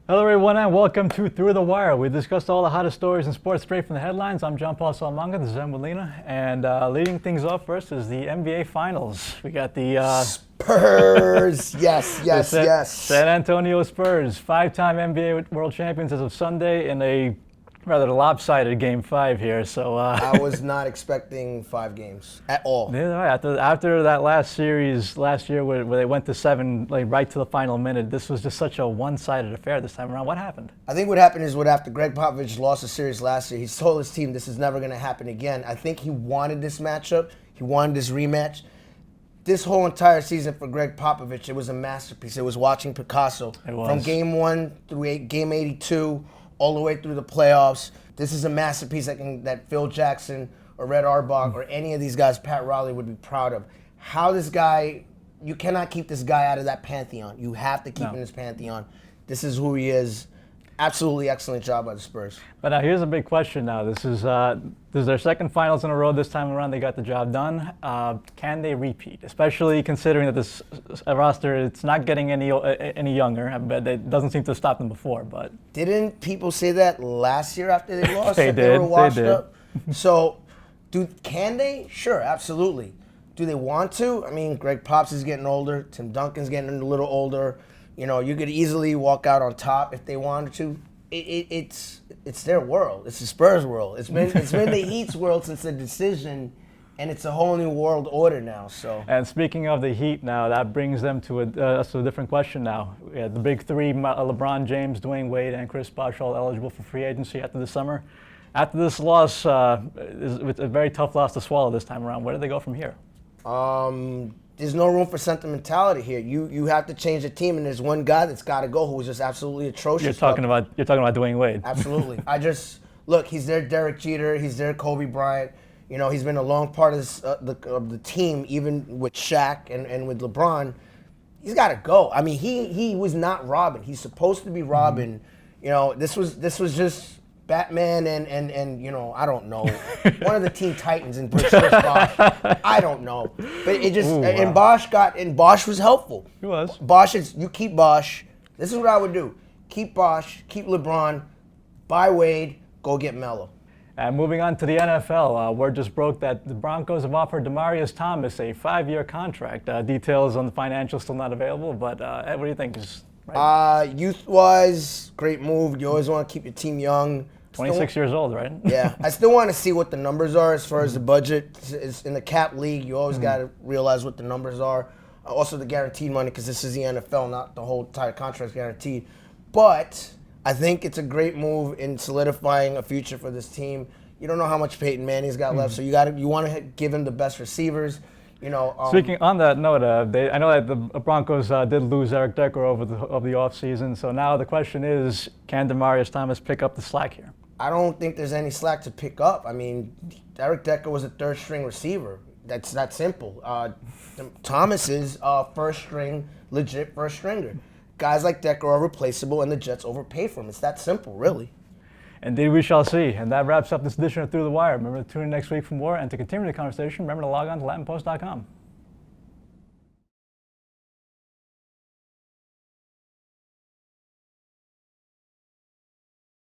Hello everyone and welcome to Through the Wire. We discussed all the hottest stories in sports straight from the headlines. I'm John Paul Salmanga, this is Em Molina, and leading things off first is the NBA Finals. We got the Spurs, yes. San Antonio Spurs, five-time NBA World Champions as of Sunday in a rather lopsided Game 5 here. So I was not expecting 5 games at all. Yeah, after that last series last year where they went to 7, like right to the final minute, this was just such a one-sided affair this time around. What happened? I think what happened is after Greg Popovich lost the series last year, he told his team this is never going to happen again. I think he wanted this matchup. He wanted this rematch. This whole entire season for Greg Popovich, it was a masterpiece. It was watching Picasso. It was. From Game 1 through Game 82, all the way through the playoffs. This is a masterpiece that Phil Jackson or Red Auerbach or any of these guys, Pat Riley, would be proud of. How this guy, you cannot keep this guy out of that pantheon. You have to keep him in this pantheon. This is who he is. Absolutely excellent job by the Spurs. But now here's a big question now. This is their second finals in a row. This time around they got the job done. Can they repeat? Especially considering that this roster, it's not getting any younger. But it doesn't seem to stop them before. But didn't people say that last year after they lost? They that did. They were washed They did. up? So, can they? Sure, absolutely. Do they want to? I mean, Greg Pops is getting older. Tim Duncan's getting a little older. You know, you could easily walk out on top if they wanted to. It's their world. It's the Spurs world. It's been the Heat's world since the decision, and it's a whole new world order now. So. And speaking of the Heat, now that brings them to a different question. Now, we had the big three: LeBron James, Dwayne Wade, and Chris Bosh, all eligible for free agency after the summer. After this loss, it's a very tough loss to swallow this time around. Where do they go from here? There's no room for sentimentality here. You have to change the team, and there's one guy that's got to go who was just absolutely atrocious. You're talking about Dwayne Wade. Absolutely. Look. He's their Derek Jeter. He's their Kobe Bryant. You know, he's been a long part of the team, even with Shaq and with LeBron. He's got to go. I mean, he was not Robin. He's supposed to be Robin. Mm-hmm. You know, this was just Batman and you know, I don't know, one of the Teen Titans and Chris Bosh. I don't know, but it just and Bosh was helpful. He was. You keep Bosh. This is what I would do: keep Bosh, keep LeBron, buy Wade, go get Melo. And moving on to the NFL, word just broke that the Broncos have offered Demaryius Thomas a 5-year contract. Details on the financials still not available, but what do you think? Youth-wise, great move. You always want to keep your team young. 26 years old, right? Yeah. I still want to see what the numbers are as far as the budget. It's in the cap league, you always got to realize what the numbers are. Also the guaranteed money, because this is the NFL, not the whole entire contract guaranteed. But I think it's a great move in solidifying a future for this team. You don't know how much Peyton Manning's got left, so you want to give him the best receivers. You know, speaking on that note, I know that the Broncos did lose Eric Decker over the offseason, so now the question is, can Demaryius Thomas pick up the slack here? I don't think there's any slack to pick up. I mean, Eric Decker was a third-string receiver. That's that simple. Thomas is a first-string, legit first-stringer. Guys like Decker are replaceable, and the Jets overpay for him. It's that simple, really. Indeed, we shall see. And that wraps up this edition of Through the Wire. Remember to tune in next week for more, and to continue the conversation, remember to log on to LatinPost.com.